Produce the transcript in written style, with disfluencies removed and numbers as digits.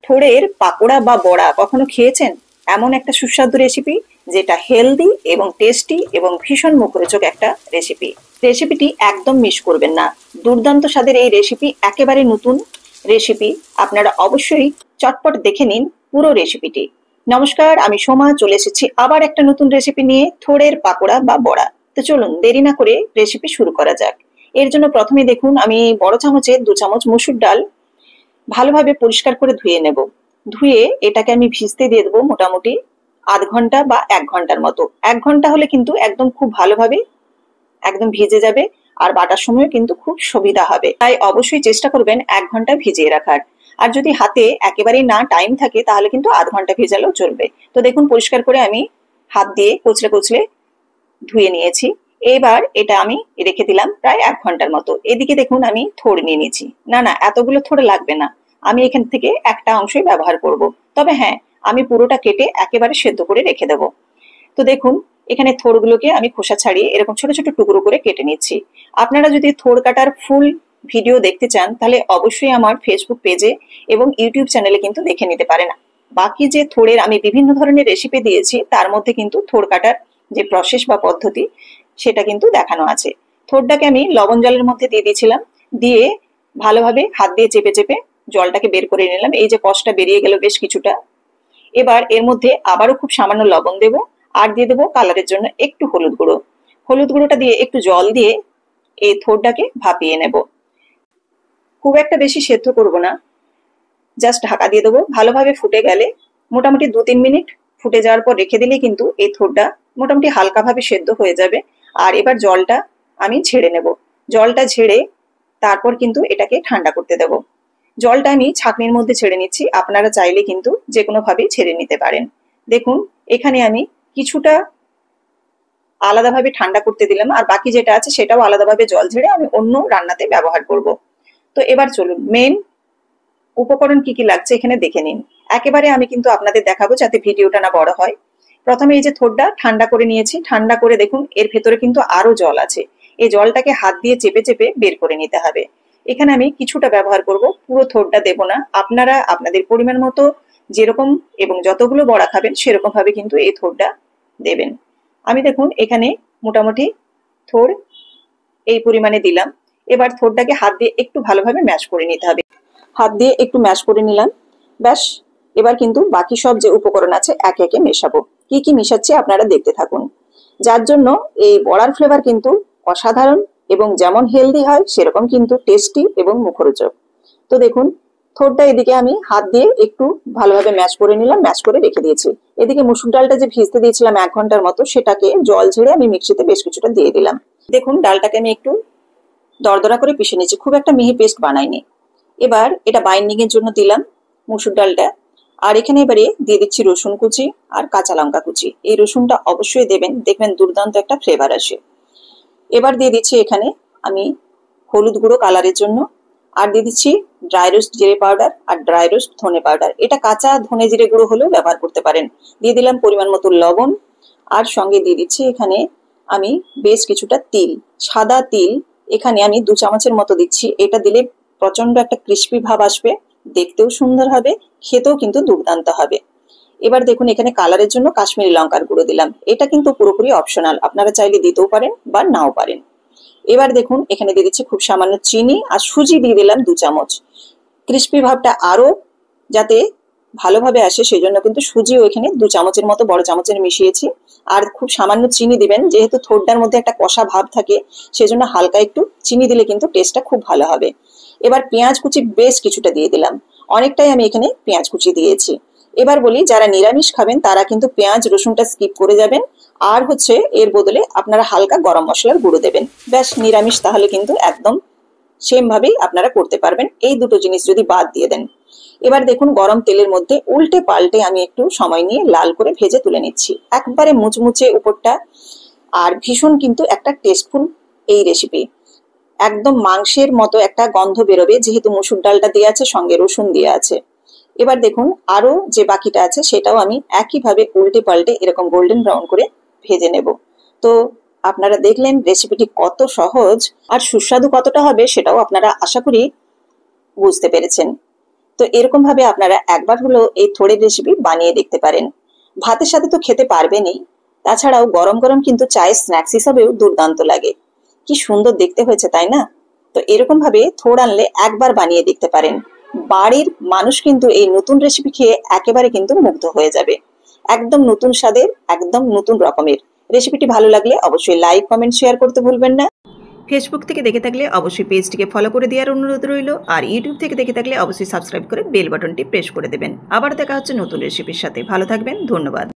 থোড়ের পাকোড়া বা বড়া কখনো খেয়েছেন? এমন একটা সুস্বাদু রেসিপি যেটা হেলদি এবং টেস্টি এবং ভীষণ মুখরোচক একটা রেসিপি। রেসিপিটি একদম মিস করবেন না। দুর্দান্ত স্বাদের এই রেসিপি একেবারে নতুন রেসিপি। আপনারা অবশ্যই চটপট দেখে নিন পুরো রেসিপিটি। নমস্কার, আমি সোমা চলে এসেছি আবার একটা নতুন রেসিপি নিয়ে, থোড়ের পাকোড়া বা বড়া। তো চলুন দেরি না করে রেসিপি শুরু করা যাক। এর জন্য প্রথমে দেখুন আমি বড় চামচে 2 চামচ মসুর ডাল ভালোভাবে পরিষ্কার করে ধুয়ে নেব। ধুয়ে এটাকে আমি ভিজতে দিয়ে দেবো মোটামুটি আধ ঘন্টা বা 1 ঘন্টার মতো। 1 ঘন্টা হলে কিন্তু একদম খুব ভালোভাবে একদম ভিজে যাবে, আর বাটার সময় কিন্তু খুব সুবিধা হবে। তাই অবশ্যই চেষ্টা করবেন 1 ঘন্টা ভিজিয়ে রাখার। আর যদি হাতে একেবারেই না টাইম থাকে তাহলে কিন্তু আধ ঘন্টা ভেজালেও চলবে। তো দেখুন পরিষ্কার করে আমি হাত দিয়ে কচলে কচলে ধুয়ে নিয়েছি। এবার এটা আমি রেখে দিলাম প্রায় 1 ঘন্টার মতো। এদিকে দেখুন আমি থোড় নিয়ে নিয়েছি। না, এতগুলো থোড় লাগবে না, আমি এখান থেকে একটা অংশই ব্যবহার করব। তবে হ্যাঁ, আমি পুরোটা কেটে একেবারে সেদ্ধ করে রেখে দেবো। তো দেখুন এখানে থোড়গুলোকে আমি খোসা ছাড়িয়ে এরকম ছোট ছোট টুকরো করে কেটে নিচ্ছি। আপনারা যদি থোড় কাটার ফুল ভিডিও দেখতে চান তাহলে অবশ্যই আমার ফেসবুক পেজে এবং ইউটিউব চ্যানেলে কিন্তু দেখে নিতে পারেন। বাকি যে থোড়ের আমি বিভিন্ন ধরনের রেসিপি দিয়েছি তার মধ্যে কিন্তু থোড় কাটার যে প্রসেস বা পদ্ধতি সেটা কিন্তু দেখানো আছে। থোড়টাকে আমি লবণ জলের মধ্যে দিয়ে দিয়েছিলাম, দিয়ে ভালোভাবে হাত দিয়ে চেপে চেপে জলটাকে বের করে নিলাম। এই যে কষটা বেরিয়ে গেল বেশ কিছুটা। এবার এর মধ্যে আবারও খুব সামান্য লবণ দেব, আর দিয়ে দেবো কালারের জন্য একটু হলুদ গুঁড়ো। হলুদ গুঁড়োটা দিয়ে একটু জল দিয়ে এই থোড়টাকে ভাপিয়ে নেব। খুব একটা বেশি সেদ্ধ করব না, জাস্ট ঢাকা দিয়ে দেবো। ভালোভাবে ফুটে গেলে মোটামুটি 2-3 মিনিট ফুটে যাওয়ার পর রেখে দিলেই কিন্তু এই থোড়টা মোটামুটি হালকাভাবে সেদ্ধ হয়ে যাবে। আর এবার জলটা আমি ঝেড়ে নেব। জলটা ঝেড়ে তারপর কিন্তু এটাকে ঠান্ডা করতে দেব। জলটা আমি ছাঁকনির মধ্যে ছেড়ে নিচ্ছি, আপনারা চাইলে কিন্তু যে কোনো ভাবেই ছেড়ে নিতে পারেন। দেখুন এখানে আমি কিছুটা আলাদাভাবে ঠান্ডা করতে দিলাম, আর বাকি যেটা আছে সেটাও আলাদাভাবে জল ঝেড়ে আমি অন্য রান্নাতে ব্যবহার করব। তো এবার চলুন মেন উপকরণ কি কি লাগছে এখানে দেখে নিন। একেবারে আমি কিন্তু আপনাদের দেখাবো যাতে ভিডিওটা না বড় হয়। প্রথমে এই যে থোড়টা ঠান্ডা করে নিয়েছি, ঠান্ডা করে দেখুন এর ভেতরে কিন্তু আরো জল আছে। এই জলটাকে হাত দিয়ে চেপে চেপে বের করে নিতে হবে। এখানে আমি কিছুটা ব্যবহার করব, পুরো থোড়টা দেব না। আপনারা আপনাদের পরিমাণ মতো যেরকম এবং যতগুলো বড়া খাবেন সেরকম ভাবে কিন্তু এই থোড়টা দেবেন। আমি দেখুন এখানে মোটামুটি থোড় এই পরিমাণে দিলাম। এবার থোড়টাকে হাত দিয়ে একটু ভালোভাবে ম্যাশ করে নিতে হবে। হাত দিয়ে একটু ম্যাশ করে নিলাম, ব্যাস। এবার কিন্তু বাকি সব যে উপকরণ আছে একে একে মেশাবো। কি কি মিশাচ্ছি আপনারা দেখতে থাকুন। যার জন্য এই বড়ার ফ্লেভার কিন্তু অসাধারণ এবং যেমন হেলদি হয় সেরকম কিন্তু টেস্টি এবং মুখরোচক। তো দেখুন থোড়টা এদিকে আমি হাত দিয়ে একটু ভালোভাবে ম্যাশ করে নিলাম, ম্যাশ করে রেখে দিয়েছি। এদিকে মুসুর ডালটা যে ভিজতে দিয়েছিলাম 1 ঘন্টার মতো, সেটাকে জল ঝেড়ে আমি মিক্সিতে বেশ কিছুটা দিয়ে দিলাম। দেখুন ডালটাকে আমি একটু দরদরা করে পিষে নিয়েছি, খুব একটা মিহি পেস্ট বানাইনি। এবার এটা বাইন্ডিং এর জন্য দিলাম মুসুর ডালটা। আর এখানে এবারে দিয়ে দিচ্ছি রসুন কুচি আর কাঁচা লঙ্কা কুচি। এই রসুনটা অবশ্যই দেবেন, দেখবেন দুর্দান্ত একটা ফ্লেভার আসে। এবার দিয়ে দিচ্ছি এখানে আমি হলুদ গুঁড়ো কালারের জন্য, আর দিয়ে দিচ্ছি ড্রাই রোস্ট জিরে পাউডার আর ড্রাই রোস্ট ধনে পাউডার। এটা কাঁচা ধনে জিরে গুঁড়ো হলেও ব্যবহার করতে পারেন। দিয়ে দিলাম পরিমাণ মতো লবণ, আর সঙ্গে দিয়ে দিচ্ছি এখানে আমি বেশ কিছুটা তিল, সাদা তিল। এখানে আমি 2 চামচের মতো দিচ্ছি। এটা দিলে প্রচন্ড একটা ক্রিস্পি ভাব আসবে, দেখতেও সুন্দর হবে, খেতেও কিন্তু দুর্দান্ত হবে। এবার দেখুন এখানে কালারের জন্য কাশ্মীরি লঙ্কার গুঁড়ো দিলাম। এটা কিন্তু পুরোপুরি অপশনাল, আপনারা চাইলে দিতেও পারেন বা নাও পারেন। এবার দেখুন এখানে দিয়ে দিচ্ছি খুব সামান্য চিনি, আর সুজি দিয়ে দিলাম 2 চামচ। ক্রিস্পি ভাবটা আরো যাতে ভালোভাবে আসে সেজন্য কিন্তু সুজিও এখানে 2 চামচের মতো বড় চামচের মিশিয়েছি। আর খুব সামান্য চিনি দিবেন, যেহেতু থোড়টার মধ্যে একটা কষা ভাব থাকে সেজন্য হালকা একটু চিনি দিলে কিন্তু টেস্টটা খুব ভালো হবে। এবার পেঁয়াজ কুচি বেশ কিছুটা দিয়ে দিলাম, অনেকটাই আমি এখানে পেঁয়াজ কুচি দিয়েছি। এবার বলি যারা নিরামিষ খাবেন তারা কিন্তু পেঁয়াজ রসুনটা স্কিপ করে যাবেন, আর হচ্ছে এর বদলে আপনারা হালকা গরম মশলার গুঁড়ো দেবেন। ব্যাস নিরামিষ তাহলে কিন্তু একদম সেম ভাবেই আপনারা করতে পারবেন এই দুটো জিনিস যদি বাদ দিয়ে দেন। এবার দেখুন গরম তেলের মধ্যে উল্টে পাল্টে আমি একটু সময় নিয়ে লাল করে ভেজে তুলে নিচ্ছি, একবারে মুচমুচে উপরটা। আর ভীষণ কিন্তু একটা টেস্টফুল এই রেসিপি, একদম মাংসের মতো একটা গন্ধ বেরোবে যেহেতু মসুর ডালটা দিয়ে আছে, সঙ্গে রসুন দিয়ে আছে। এবার দেখুন আরো যে বাকিটা আছে সেটাও আমি একইভাবে উল্টে পাল্টে এরকম গোল্ডেন ব্রাউন করে ভেজে নেব। তো আপনারা দেখলেন রেসিপিটি কত সহজ আর সুস্বাদু কতটা হবে সেটাও আপনারা আশা করি বুঝতে পেরেছেন। তো এরকম ভাবে আপনারা একবার হলো এই থোড়ের রেসিপি বানিয়ে দেখতে পারেন। ভাতের সাথে তো খেতে পারবেনই, তাছাড়াও গরম গরম কিন্তু চায়ের স্ন্যাক্স হিসাবেও দুর্দান্ত লাগে। কি সুন্দর দেখতে হয়েছে তাই না? তো এরকম ভাবে থোড় আনলে একবার বানিয়ে দেখতে পারেন। বাড়ির মানুষ কিন্তু এই নতুন রেসিপি খেয়ে একেবারে কিন্তু মুগ্ধ হয়ে যাবে। একদম নতুন স্বাদের, একদম নতুন রকমের। রেসিপিটি ভালো লাগলে অবশ্যই লাইক, কমেন্ট, শেয়ার করতে ভুলবেন না। ফেসবুক থেকে দেখে থাকলে অবশ্যই পেজটিকে ফলো করে দেওয়ার অনুরোধ রইল, আর ইউটিউব থেকে দেখে থাকলে অবশ্যই সাবস্ক্রাইব করে বেল বাটনটি প্রেস করে দেবেন। আবার দেখা হচ্ছে নতুন রেসিপির সাথে। ভালো থাকবেন, ধন্যবাদ।